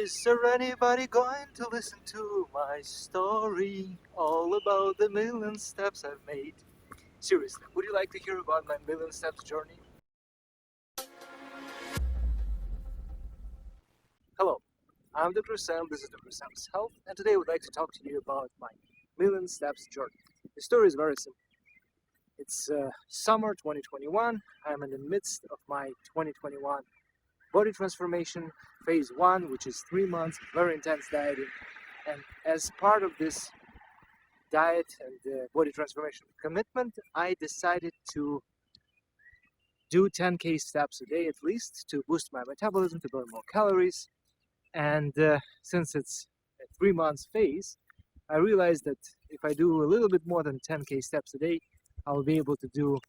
Is there anybody going to listen to my story? All about the million steps I've made. Seriously, would you like to hear about my million steps journey? Hello, I'm Dr. Sam, this is Dr. Sam's Health, and today I would like to talk to you about my million steps journey. The story is very simple. It's summer 2021. I'm in the midst of my 2021 body transformation phase 1, which is 3 months of very intense dieting. And as part of this diet and body transformation commitment, I decided to do 10k steps a day at least to boost my metabolism, to burn more calories. And since it's a 3 months phase, I realized that if I do a little bit more than 10k steps a day, I'll be able to do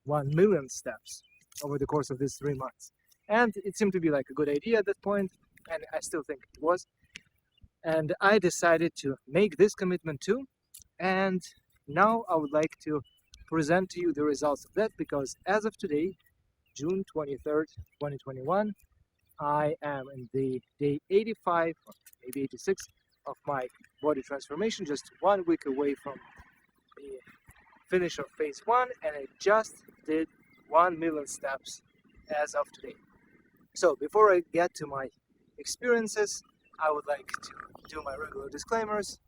1 million steps over the course of these 3 months. And it seemed to be like a good idea at that point, and I still think it was. And I decided to make this commitment too. And now I would like to present to you the results of that, because as of today, June 23rd, 2021, I am in the day 85, or maybe 86 of my body transformation, just 1 week away from the finish of phase 1, and I just did 1 million steps as of today. So before I get to my experiences, I would like to do my regular disclaimers,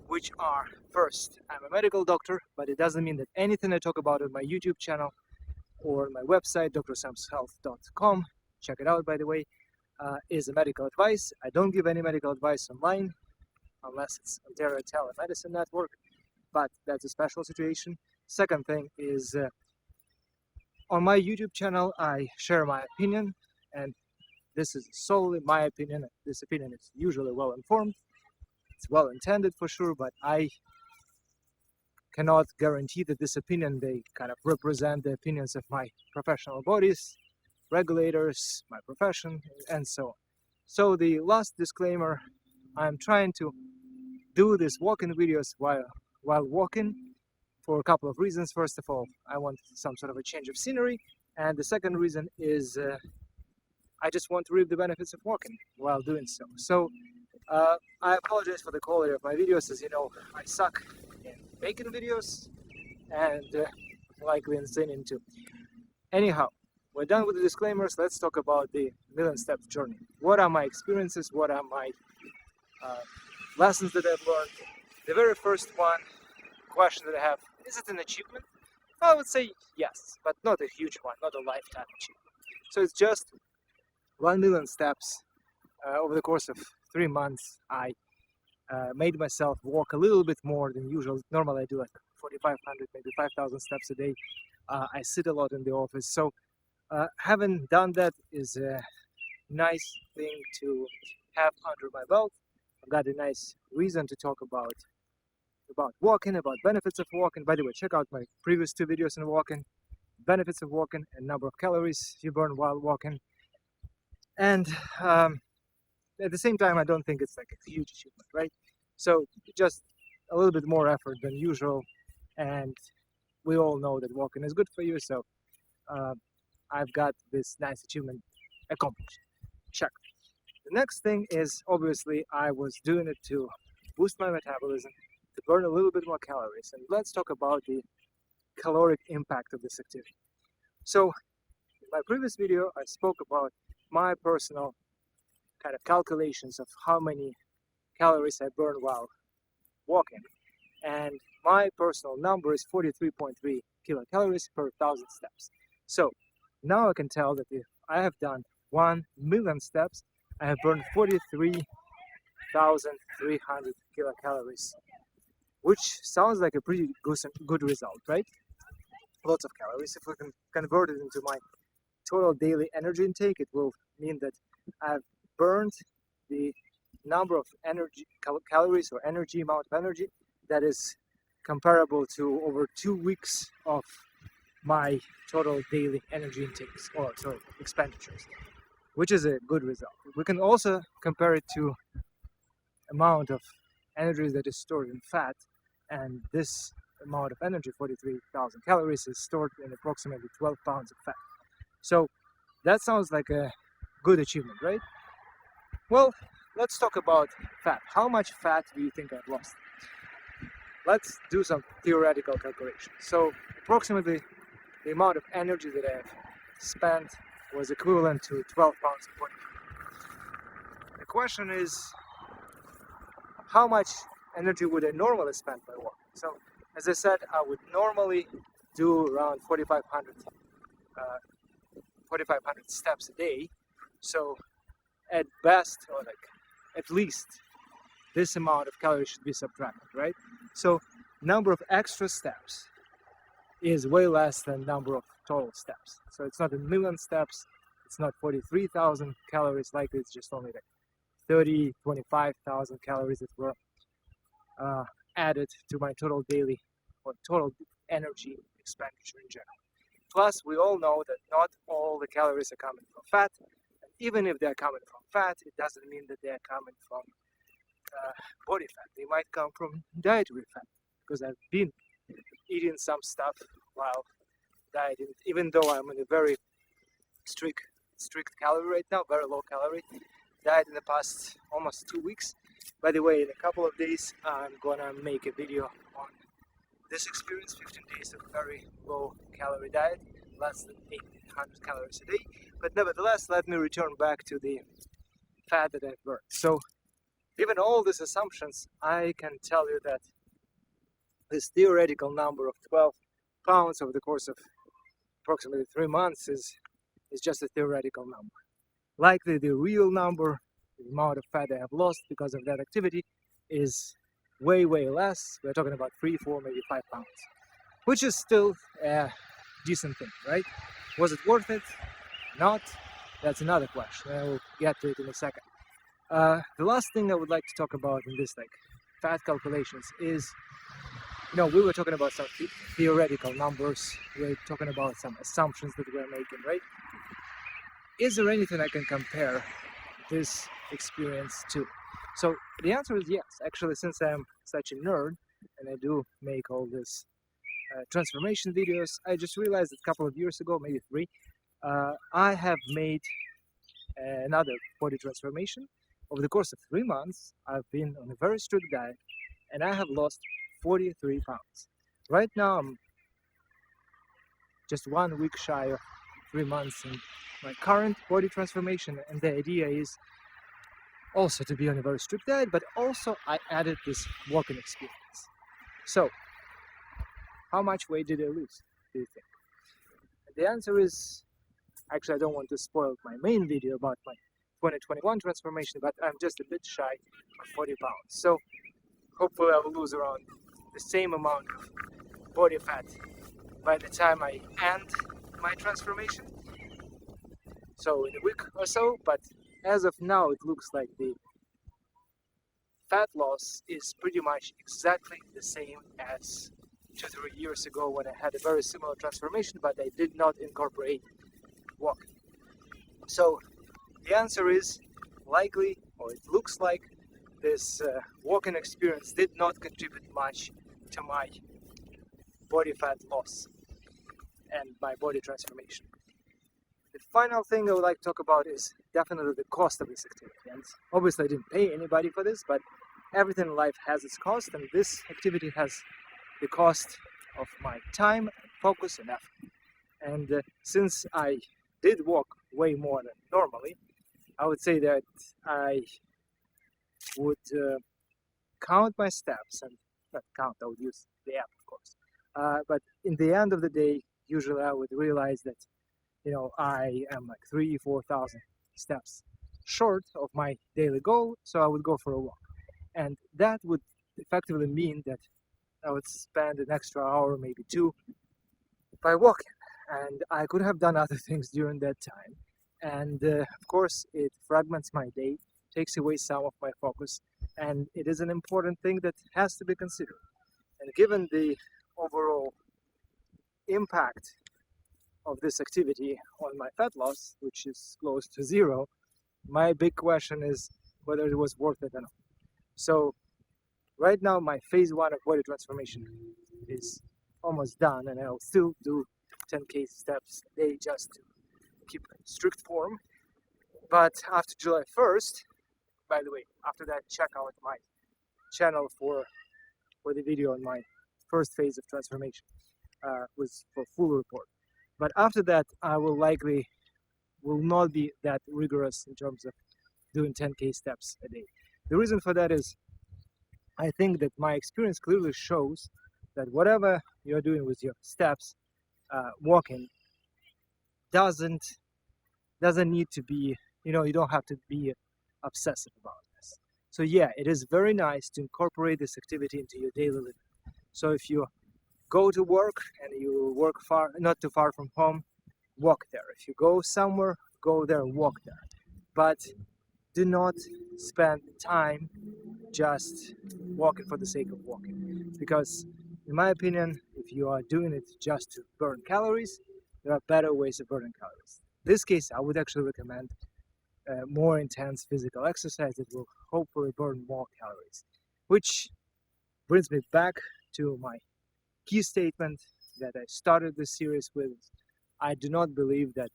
which are: first, I'm a medical doctor, but it doesn't mean that anything I talk about on my YouTube channel or my website, drsamshealth.com, check it out by the way, is a medical advice. I don't give any medical advice online, unless it's Ontario Telemedicine Network, but that's a special situation. Second thing is, on my YouTube channel, I share my opinion, and this is solely my opinion. This opinion is usually well informed, it's well intended for sure, but I cannot guarantee that this opinion, they kind of represent the opinions of my professional bodies, regulators, my profession, and so on. So the last disclaimer, I'm trying to do these walking videos while walking for a couple of reasons. First of all, I want some sort of a change of scenery, and the second reason is I just want to reap the benefits of walking while doing so. So I apologize for the quality of my videos. As you know, I suck in making videos and likely in singing too. Anyhow, we're done with the disclaimers. Let's talk about the million steps journey. What are my experiences? What are my lessons that I've learned? The very first question that I have: is it an achievement? I would say yes, but not a huge one, not a lifetime achievement. So it's just 1 million steps over the course of 3 months. I made myself walk a little bit more than usual. Normally I do like 4,500, maybe 5,000 steps a day. I sit a lot in the office, so having done that is a nice thing to have under my belt. I've got a nice reason to talk about walking, about benefits of walking. By the way, check out my previous 2 videos on walking, benefits of walking and number of calories you burn while walking. And at the same time, I don't think it's like a huge achievement, right? So just a little bit more effort than usual, and we all know that walking is good for you, so I've got this nice achievement accomplished. Check. The next thing is, obviously, I was doing it to boost my metabolism, to burn a little bit more calories. And let's talk about the caloric impact of this activity. So in my previous video, I spoke about my personal kind of calculations of how many calories I burn while walking. And my personal number is 43.3 kilocalories per 1,000 steps. So now I can tell that if I have done 1 million steps, I have burned 43,300 kilocalories, which sounds like a pretty good result, right? Lots of calories. If we can convert it into my total daily energy intake, it will mean that I've burned the number of energy calories or energy amount of energy that is comparable to over 2 weeks of my total daily energy intakes, or sorry, expenditures, which is a good result. We can also compare it to amount of energy that is stored in fat, and this amount of energy, 43,000 calories, is stored in approximately 12 pounds of fat. So that sounds like a good achievement, right? Well, let's talk about fat. How much fat do you think I've lost? Let's do some theoretical calculations. So approximately the amount of energy that I've spent was equivalent to 12 pounds of body fat. The question is, how much energy would I normally spend by walking? So as I said, I would normally do around 4,500 steps a day. So at best, or like at least, this amount of calories should be subtracted, right? So number of extra steps is way less than number of total steps. So it's not a million steps, it's not 43,000 calories, likely it's just only like 30, 25,000 calories that were added to my total daily or total energy expenditure in general. Plus, we all know that not all the calories are coming from fat. And even if they're coming from fat, it doesn't mean that they're coming from body fat. They might come from dietary fat, because I've been eating some stuff while dieting, even though I'm in a very strict calorie right now, very low calorie diet in the past almost 2 weeks. By the way, in a couple of days, I'm gonna make a video on this experience, 15 days of very low calorie diet, less than 800 calories a day. But nevertheless, let me return back to the fat that I've burned. So given all these assumptions, I can tell you that this theoretical number of 12 pounds over the course of approximately 3 months is just a theoretical number. Likely the real number, the amount of fat I have lost because of that activity, is way less. We're talking about 3, 4, maybe 5 pounds, which is still a decent thing, right? Was it worth it? Not? That's another question. I will get to it in a second. The last thing I would like to talk about in this fat calculations is, we were talking about some theoretical numbers. We're talking about some assumptions that we're making, right? Is there anything I can compare this experience to? So the answer is yes. Actually, since I'm such a nerd and I do make all these transformation videos, I just realized that a couple of years ago, maybe 3, I have made another body transformation. Over the course of 3 months, I've been on a very strict diet and I have lost 43 pounds. Right now, I'm just 1 week shy of 3 months in my current body transformation, and the idea is also to be on a very strict diet, but also I added this walking experience. So, how much weight did I lose, do you think? And the answer is, actually I don't want to spoil my main video about my 2021 transformation, but I'm just a bit shy of 40 pounds. So, hopefully I will lose around the same amount of body fat by the time I end my transformation. So in a week or so, but as of now it looks like the fat loss is pretty much exactly the same as 2-3 years ago when I had a very similar transformation, but I did not incorporate walking. So the answer is likely, or it looks like, this walking experience did not contribute much to my body fat loss and my body transformation. The final thing I would like to talk about is definitely the cost of this activity. And obviously I didn't pay anybody for this, but everything in life has its cost, and this activity has the cost of my time, focus, and effort. And since I did walk way more than normally, I would say that I would count my steps, and not count, I would use the app, of course. But in the end of the day, usually I would realize that I am like 3,000-4,000 steps short of my daily goal, so I would go for a walk. And that would effectively mean that I would spend an extra hour, maybe 2, by walking. And I could have done other things during that time. And of course, it fragments my day, takes away some of my focus, and it is an important thing that has to be considered. And given the overall impact of this activity on my fat loss, which is close to 0, my big question is whether it was worth it or not. So right now my phase 1 of body transformation is almost done, and I'll still do 10k steps a day just to keep strict form. But after July 1st, by the way, after that, check out my channel for the video on my first phase of transformation was for full report. But after that, I will not be that rigorous in terms of doing 10K steps a day. The reason for that is I think that my experience clearly shows that whatever you're doing with your steps, walking doesn't need to be, you don't have to be obsessive about this. So yeah, it is very nice to incorporate this activity into your daily living. So if you go to work and you work not too far from home, walk there. If you go somewhere, go there, walk there. But do not spend time just walking for the sake of walking, because in my opinion, if you are doing it just to burn calories, there are better ways of burning calories. In this case, I would actually recommend more intense physical exercise that will hopefully burn more calories, which brings me back to my key statement that I started this series with. I do not believe that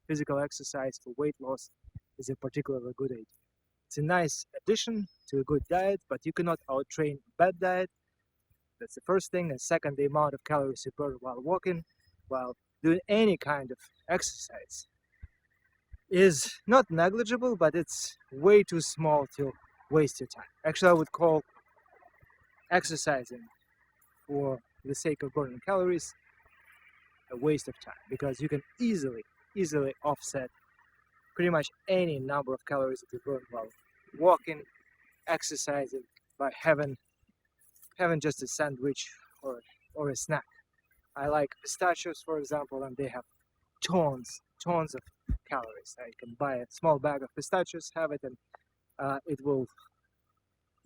physical exercise for weight loss is a particularly good idea. It's a nice addition to a good diet, but you cannot outtrain a bad diet. That's the first thing. And second, the amount of calories you burn while walking, while doing any kind of exercise, is not negligible, but it's way too small to waste your time. Actually, I would call exercising for the sake of burning calories a waste of time, because you can easily offset pretty much any number of calories that you burn while walking, exercising, by having just a sandwich or a snack. I like pistachios, for example, and they have tons of calories. I can buy a small bag of pistachios, have it, and it will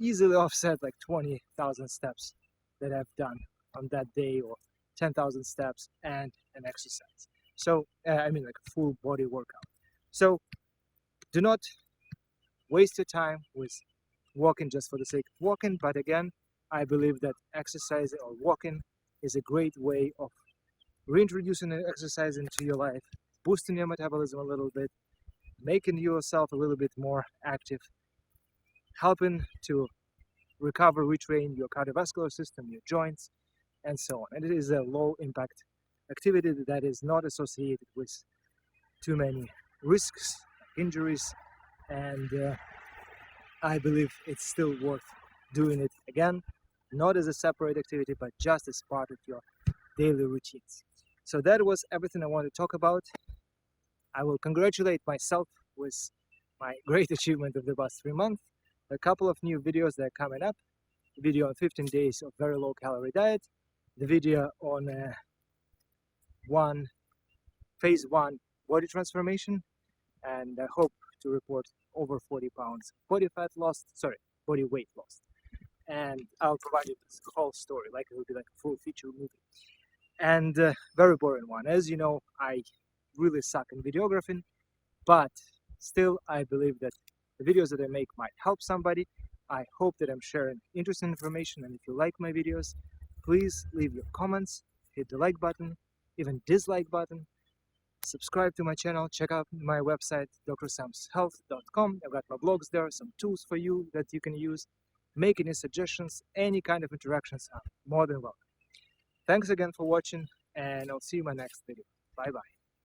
easily offset like 20,000 steps that I've done on that day, or 10,000 steps and an exercise. So I mean, like a full body workout. So do not waste your time with walking just for the sake of walking. But again, I believe that exercising or walking is a great way of reintroducing exercise into your life, boosting your metabolism a little bit, making yourself a little bit more active, helping to recover, retrain your cardiovascular system, your joints, and so on. And it is a low impact activity that is not associated with too many risks, injuries, and I believe it's still worth doing it again, not as a separate activity, but just as part of your daily routines. So that was everything I wanted to talk about. I will congratulate myself with my great achievement of the past 3 months. A couple of new videos that are coming up. The video on 15 days of very low calorie diet. The video on phase 1 body transformation. And I hope to report over 40 pounds body weight lost. And I'll provide you this whole story, like it will be like a full feature movie. And very boring one. As you know, I really suck in videographing, but still I believe that the videos that I make might help somebody. I hope that I'm sharing interesting information, and if you like my videos, please leave your comments, hit the like button, even dislike button, subscribe to my channel, check out my website drsamshealth.com. I've got my blogs there, some tools for you that you can use. Make any suggestions, any kind of interactions are more than welcome. Thanks again for watching, and I'll see you in my next video. Bye bye.